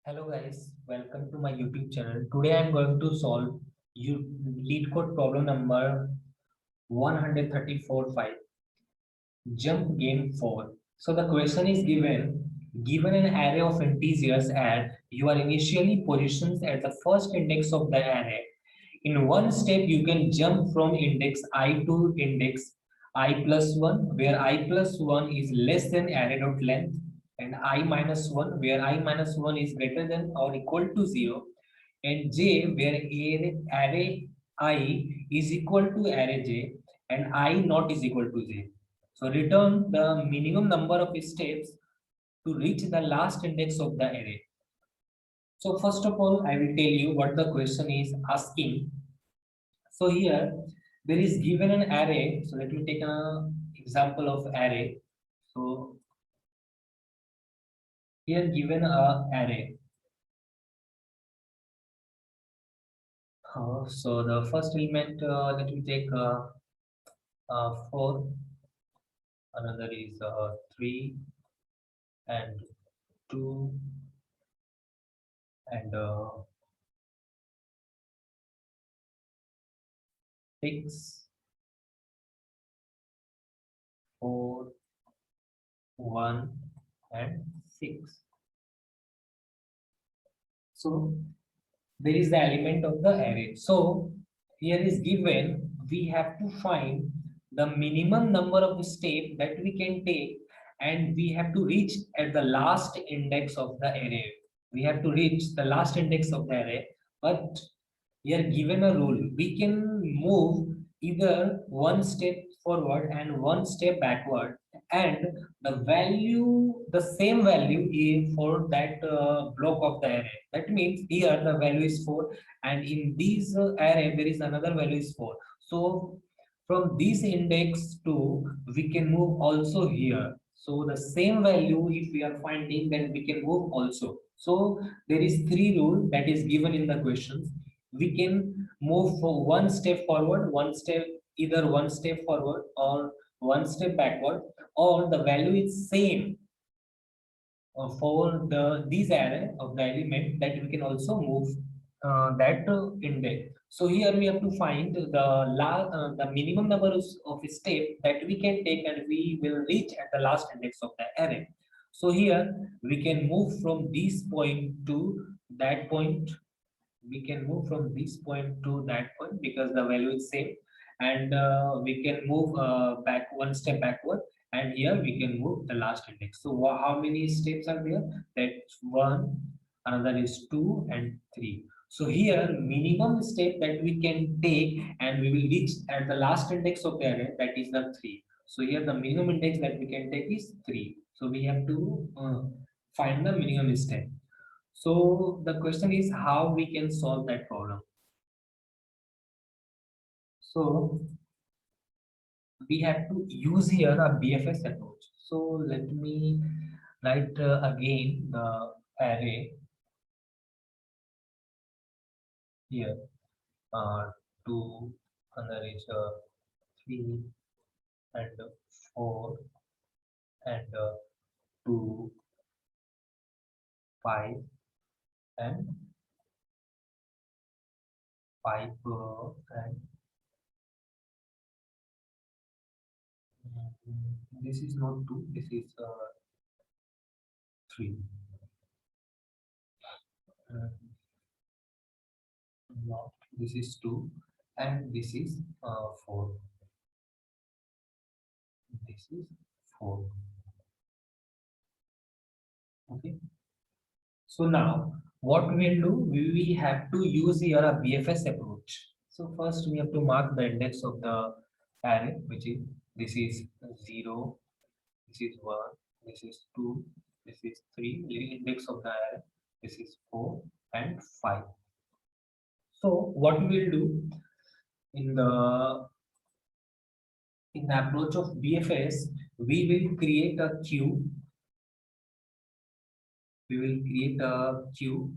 Hello guys, welcome to my YouTube channel. Today I am going to solve lead code problem number 134.5, jump gain 4. So the question is given an array of integers and you are initially positioned at the first index of the array. In one step you can jump from index I to index I plus 1 where I plus 1 is less than array dot length and I minus 1 where I minus 1 is greater than or equal to 0 and j where array I is equal to array j and I not is equal to j. So return the minimum number of steps to reach the last index of the array. So first of all, I will tell you what the question is asking. So here there is given an array. So let me take an example of array. So here given a array. So the first element, let me take 4, another is 3 and 2 and 6, 4, 1 and 6. So there is the element of the array. So here is given, we have to find the minimum number of steps that we can take and we have to reach at the last index of the array. We have to reach the last index of the array, but we are given a rule. We can move either one step forward and one step backward and the same value is for that block of the array. That means here the value is 4 and in this array there is another value is 4. So from this index to we can move also here. So the same value if we are finding, then we can move also. So there is three rule that is given in the questions. We can move for one step forward, one step, either one step forward or one step backward, or the value is same for these array of the element, that we can also move that index. So here we have to find the minimum number of step that we can take and we will reach at the last index of the array. So here we can move from this point to that point. We can move from this point to that point because the value is same, and we can move back one step backward, and here we can move the last index. So how many steps are there? That's one, another is two and three. So here minimum step that we can take and we will reach at the last index of the array, that is the three. So here the minimum index that we can take is three. So we have to find the minimum step. So the question is how we can solve that problem. So we have to use here a BFS approach. So let me write again the array here. Uh, 2, another is 3 and 4 and 2, 5 and 5 and this is not 2, this is 3. No, this is 2 and this is 4. This is 4. Okay. So now what we'll do, we have to use here a BFS approach. So first we have to mark the index of the array, which is this is 0, this is 1, this is 2, this is 3, the index of the array, this is 4 and 5. So what we'll do in the approach of BFS, we will create a queue. We will create a queue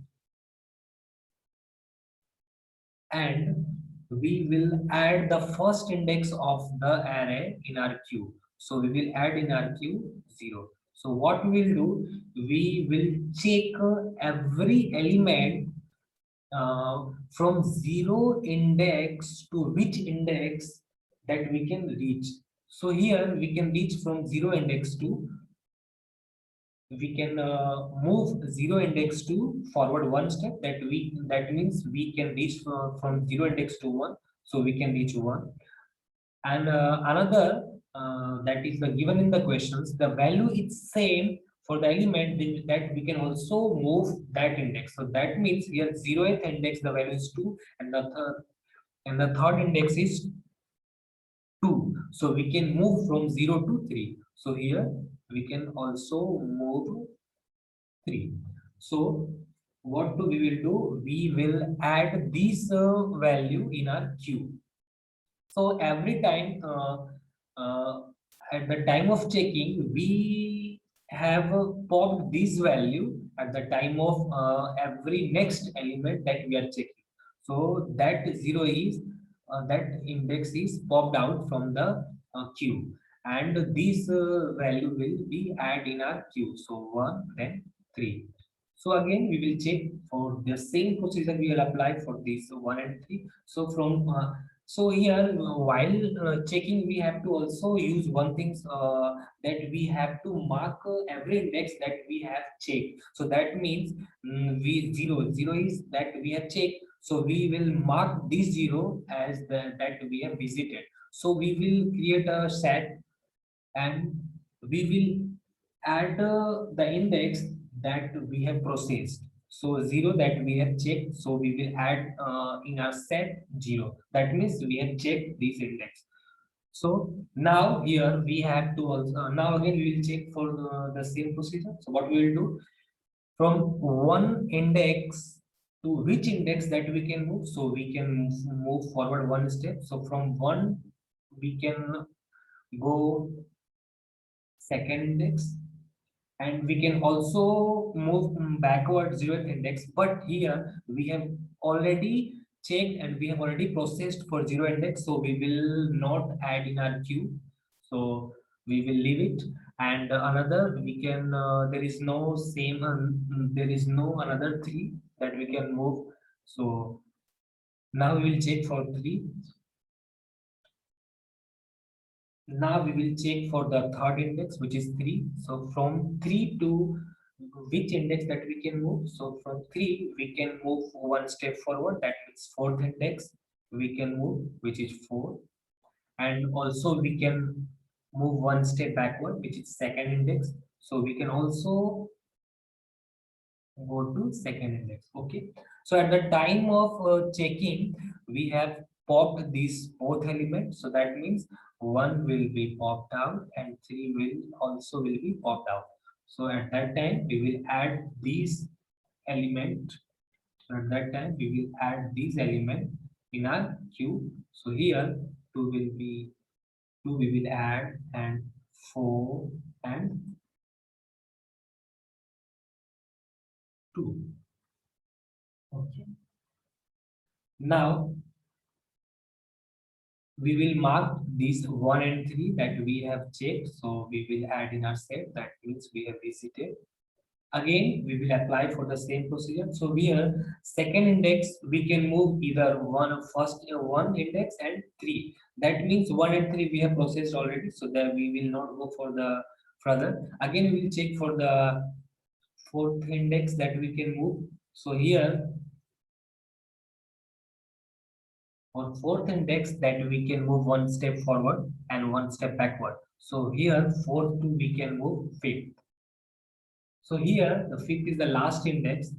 and we will add the first index of the array in our queue. So we will add in our queue 0. So what we will do, we will check every element from zero index to which index that we can reach. So here we can reach from zero index to, we can move zero index to forward one step, that means we can reach from zero index to one, so we can reach one. And another that is given in the questions, the value is same for the element that we can also move that index. So that means here zeroth index the value is 2, and the third index is 2. So we can move from 0 to 3. So here we can also move 3. So what we will do? We will add this value in our queue. So every time at the time of checking, we have popped this value at the time of every next element that we are checking. So that zero is that index is popped out from the queue, and this value will be added in our queue. So 1, then 3. So again, we will check for the same procedure we will apply for this 1 and 3. So from so here, while checking, we have to also use one thing, that we have to mark every index that we have checked. So that means we zero is that we have checked. So we will mark this zero as that we have visited. So we will create a set, and we will add the index that we have processed. So zero that we have checked, so we will add in our set 0. That means we have checked this index. So now here we have to also, now again we will check for the same procedure. So what we will do, from one index to which index that we can move. So we can move forward one step. So from one we can go second index, and we can also move backward zeroth index, but here we have already checked and we have already processed for zero index, so we will not add in our queue, so we will leave it. And another, we can there is no same there is no another 3 that we can move. So now we will check for 3. Now we will check for the third index, which is 3. So from 3 to which index that we can move. So from 3, we can move one step forward. That means fourth index we can move, which is 4. And also we can move one step backward, which is second index. So we can also go to second index. Okay. So at the time of checking, we have popped these both elements. So that means 1 will be popped out and 3 will also will be popped out. So at that time, we will add these element. So at that time, we will add these element in our queue. So here 2 will be 2 we will add, and 4 and 2. Okay. Now we will mark these 1 and 3 that we have checked. So we will add in our set. That means we have visited. Again, we will apply for the same procedure. So here, second index, we can move either one index and 3. That means 1 and 3 we have processed already. So that we will not go for the further. Again, we will check for the fourth index that we can move. So here, on fourth index, that we can move one step forward and one step backward. So here fourth to we can move fifth. So here the fifth is the last index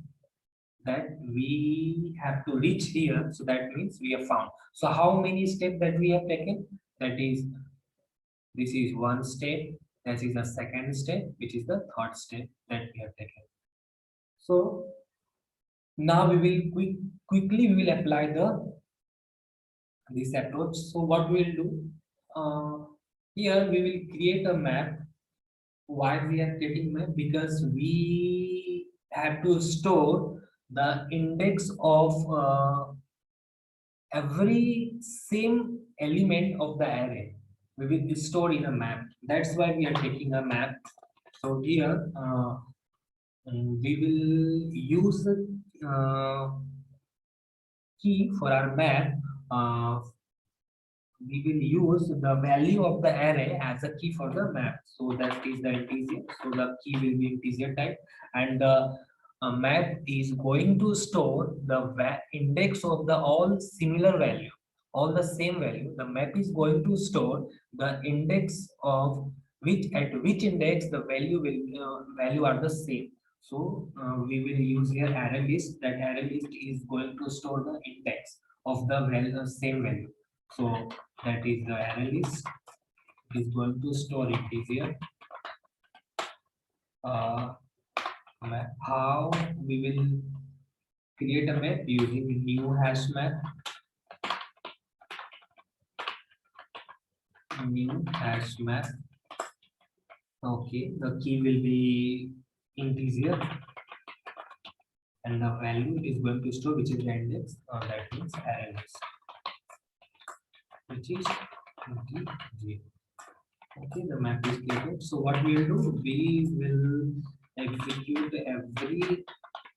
that we have to reach here. So that means we have found. So how many steps that we have taken? That is, this is one step. This is the second step, which is the third step that we have taken. So now we will quickly we will apply this approach. So what we will do, here we will create a map. Why we are creating map? Because we have to store the index of every same element of the array. We will store in a map. That's why we are taking a map. So here we will use key for our map. Uh, we will use the value of the array as a key for the map. So that is the integer. So the key will be integer type, and the map is going to store the index of the all similar value, all the same value. The map is going to store the index of which at which index the value are the same. So we will use here array list. That array list is going to store the index of the same value. So that is the array list is going to store it is here. Map. How we will create a map using new hash map. New hash map. Okay, the key will be integer and the value it is going to store, which is the index, that means array list, which is integer. Okay, the map is created. So what we will do, we will execute every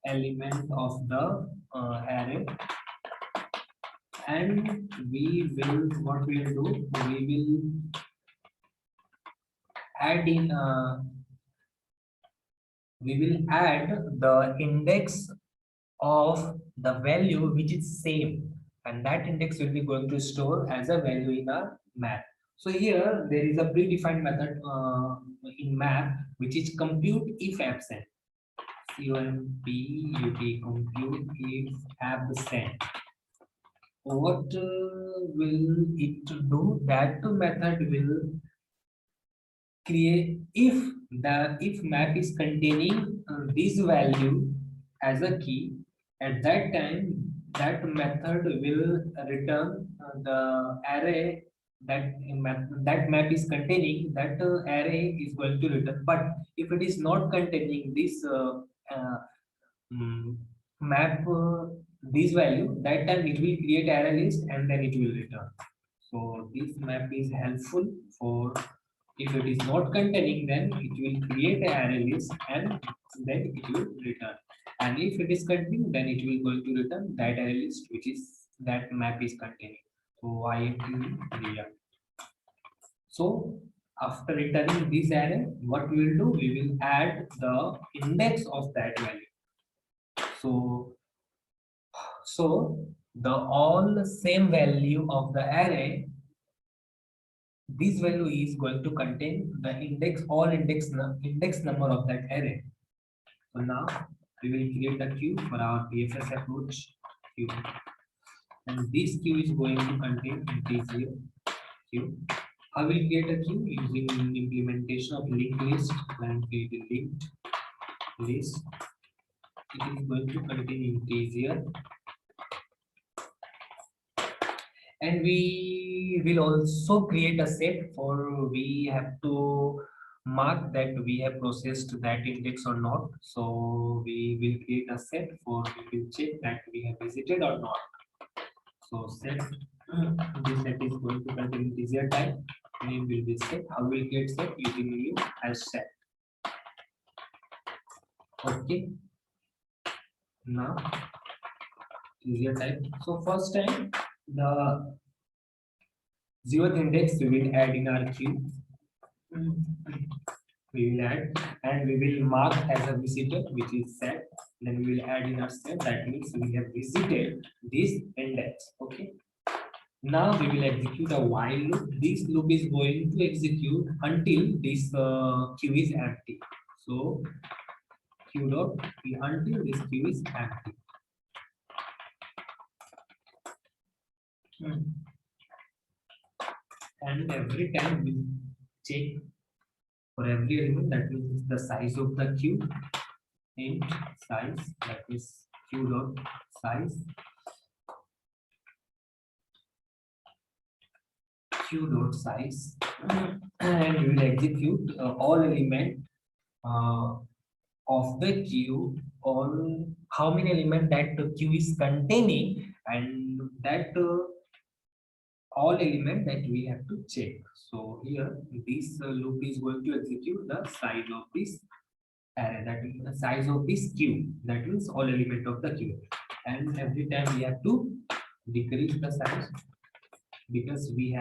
element of the array, and we will what we will do, we will add in we will add the index of the value which is same, and that index will be going to store as a value in our map. So here there is a predefined method in map, which is compute if absent. COMPUT, compute if absent. What will it do? That method will create if map is containing this value as a key. At that time, that method will return the array that map is containing. That array is going to return. But if it is not containing this uh, mm, map this value, that time it will create array list and then it will return. So this map is helpful for if it is not containing, then it will create an array list and then it will return. And if it is containing, then it will going to return that array list which is that map is containing. So I clear. So after returning this array, what we will do? We will add the index of that value. So the all same value of the array, this value is going to contain the index, all index number of that array. So now we will create a queue for our PFS approach queue, and this queue is going to contain integer queue. I will create a queue using implementation of linked list. And create a linked list. It is going to contain integer, and we will also create a set for we have to mark that we have processed that index or not. So we will create a set for we will check that we have visited or not. So set this set is going to contain integer type. Name will be set. How will get set using new as set. Okay. Now integer type. So first time the 0th index we will add in our queue. We will add and we will mark as a visitor, which is set. Then we will add in our set, that means we have visited this index. Okay. Now we will execute a while loop. This loop is going to execute until this queue is empty. So queue dot until this queue is empty. And every time we check for every element, that means the size of the queue, int size, that is queue dot size, queue dot size, and we will execute all element of the queue, on how many element that the queue is containing, and that all element that we have to check. So here this loop is going to execute the size of this array, that is the size of this queue, that means all element of the queue, and every time we have to decrease the size because we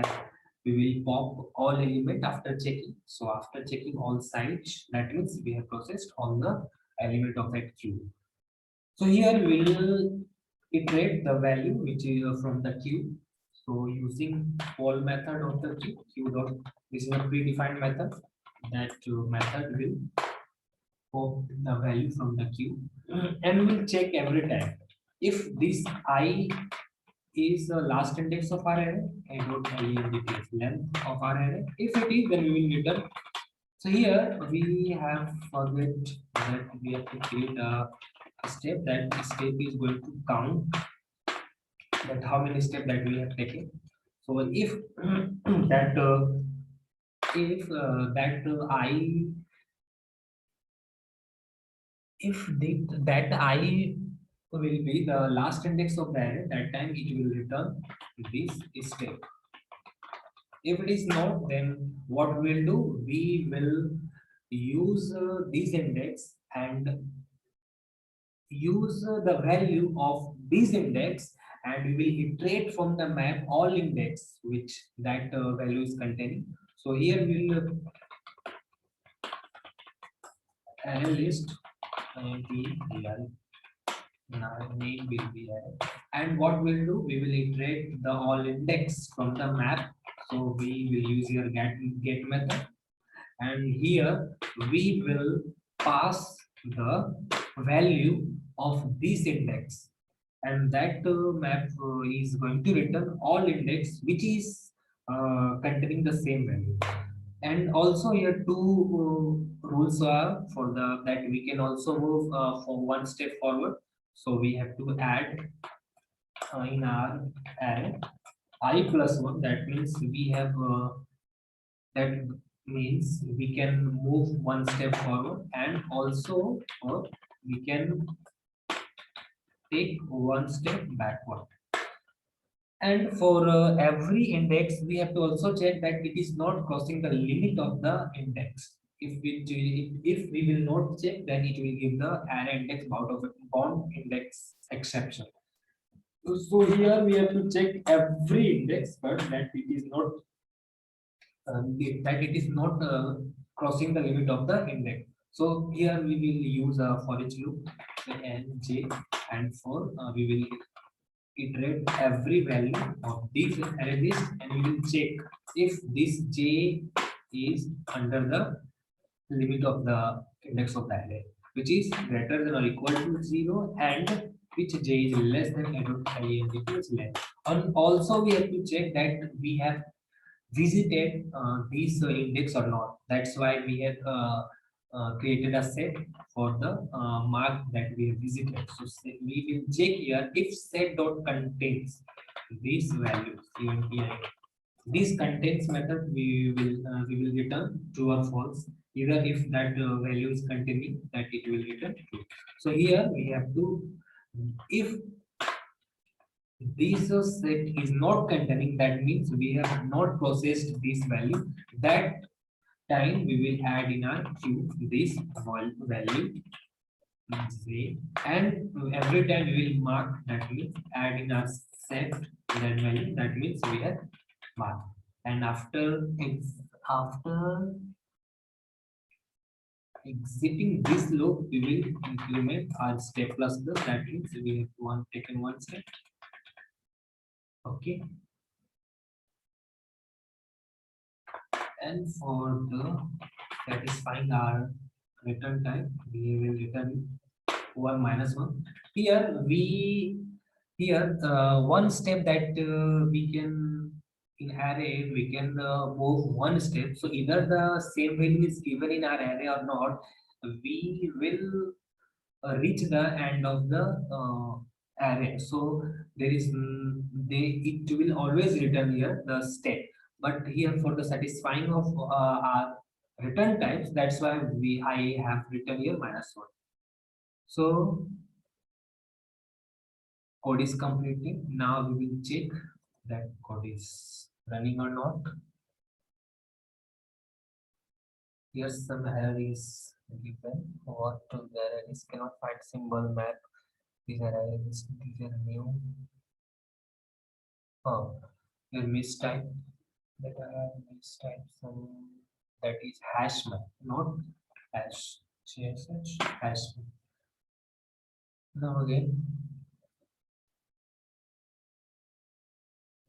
will pop all element after checking. So after checking all size, that means we have processed all the element of that queue. So here we will iterate the value which is from the queue. So using call method of the queue dot, this is a predefined method. That method will pop the value from the queue and will check every time if this I is the last index of our array. I don't indicate length of our array. If it is, then we will return. So here we have forget that we have to create a step. That step is going to count that how many steps that we have taken. So if that if that I if that I will be the last index of the array, that time it will return this step. If it is not, then what we'll do, we will use this index and use the value of this index, and we will iterate from the map all index which that value is containing. So here we will array list NPVI, name will be array, and what we'll do, we will iterate the all index from the map. So we will use your get method, and here we will pass the value of this index, and that map is going to return all index which is containing the same value. And also here two rules are for the that we can also move for one step forward. So we have to add in our array I plus 1. That means we have that means we can move one step forward, and also we can take one step backward. And for every index, we have to also check that it is not crossing the limit of the index. If we will not check, then it will give the array index bound index exception. So here we have to check every index, but that it is not crossing the limit of the index. So here we will use a for each loop and j, and for we will iterate every value of this array list, and we will check if this j is under the limit of the index of the array, which is greater than or equal to 0, and which j is less than and equals less. And also we have to check that we have visited this index or not. That's why we have created a set for the mark that we have visited. So we will check here if set dot contains these values. This contains method we will return true or false. Either if that value is containing, that it will return true. So here we have to, if this set is not containing, that means we have not processed this value. That time we will add in our queue this value j, and every time we will mark, that means add in our set that value, that means we have marked. And after exiting this loop, we will implement our step plus plus, that means we have taken one step. Okay, and for the satisfying our return time, we will return 1 minus 1. Here one step that we can in array, we can move one step. So either the same value is given in our array or not, we will reach the end of the array. So there is it will always return here the step, but here for the satisfying of our return types, that's why I have written here minus 1. So code is completed. Now we will check that code is running or not. Here some error is given. What to the error is cannot find symbol map. These error is new. Oh, your mistype. That I have mistype some, that is hash map, not hash. CSH hash map. Now again,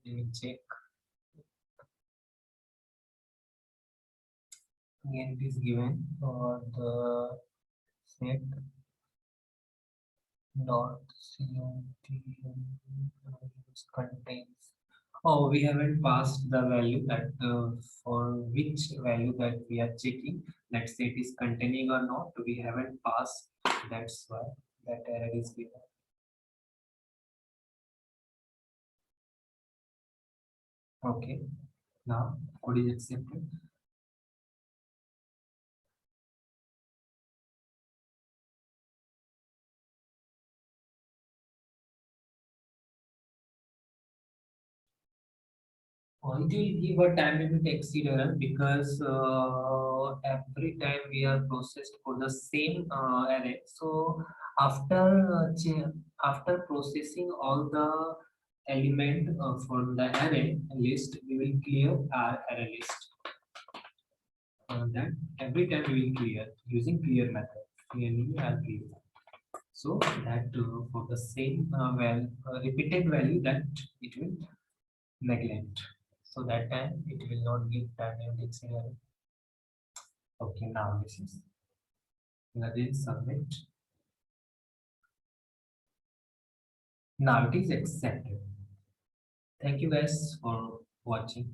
let me check. Again, it is given for the set dot contains. Oh, we haven't passed the value that for which value that we are checking. Let's say it is containing or not. We haven't passed. That's why that error is given. Okay. Now code is accepted. It will give a time limit exceedance because every time we are processed for the same array. So after after processing all the element from the array list, we will clear our array list. That every time we will clear using clear method. Clearly, I'll clear. So that for the same repeated value that it will neglect. So that time it will not give dynamic scenario. Okay, now this is again submit. Now it is accepted. Thank you guys for watching.